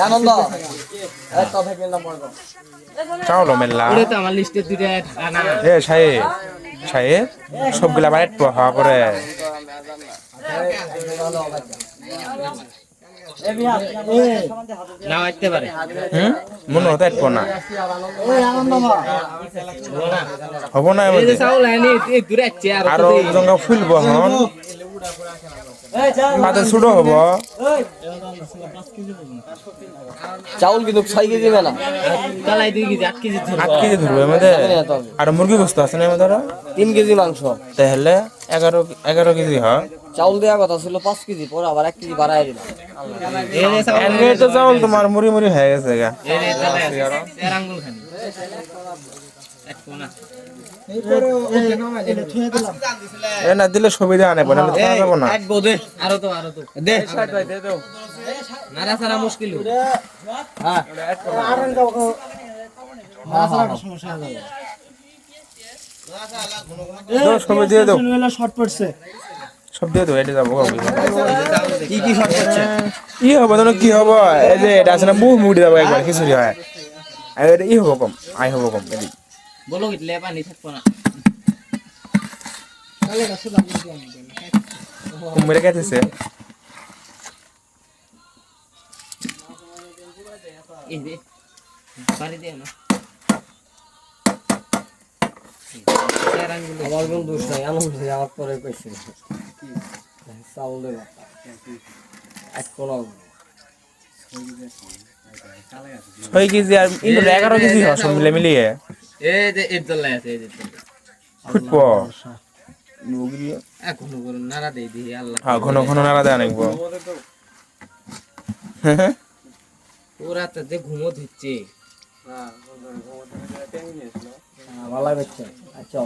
আনন্দ তো থেকে নাম বলবো চাউল মেলা ওরে তো আমার লিস্টে দুইটা টাকা না এ ছায়ে সবগুলা বাইট পোহা করে নাও আসতে পারে মনে হতে এট না হব না এই যে চাউল আনি এই দূরে আছে আর আরো জঙ্গা ফুল বহন মাথা ছুটো হব চাউল কিন্তু 6 কেজি মেলা তালাই 2 কেজি 8 কেজি 8 কেজি ধরবে আমাদের আর মুরগি গোস্ত আছে না আমাদের 3 কেজি মাংস তাহলে 11 কেজি হয় চাউল দেওয়া কথা ছিল 5 কেজি পরে আবার 1 কেজি বাড়ায় দিলাম এই যে চাউল এনগে তো চাউল তোমার মুড়ি হয়ে গেছে গা এই যে তালাই এর আঙ্গুল খানি এক কোনা এ না দিলে সুবিধা আনে বলে আমি যাব না এক বোদে আরো তো দে দে দাও নারা সারা মুশকিল হ্যাঁ সব দিয়ে দাও শর্ট পড়ছে সব দিয়ে দাও এটা যাবো কি কি শর্ট করছে কি হবে জানো কি হবে এই যে এটা আছে না মুখ মুড়ি যাবো একবার খিচুড়ি হয় আর এটা ই হবো কম আই হবো কম এদিক বলো কিতলে পানি থাকবো না কুমড়ে কেটেছে এই দে পানি দে না এর আঙ্গুল আমার কোন দোষ নাই আনন্দ আমার পরে কইছিল চাউল দেওয়া এক কোনা 6 কেজি আর 11 কেজি হয় সব মিলিয়ে এই যে এর দলাই আছে এই যে ফুটবো এখন করুন নারা দেই দি আল্লাহ হ্যাঁ ঘন ঘন নাড়া দেয় অনেকবো ওরা তো যে ঘুমো ধুচ্ছে ভালো লাগছে আচ্ছা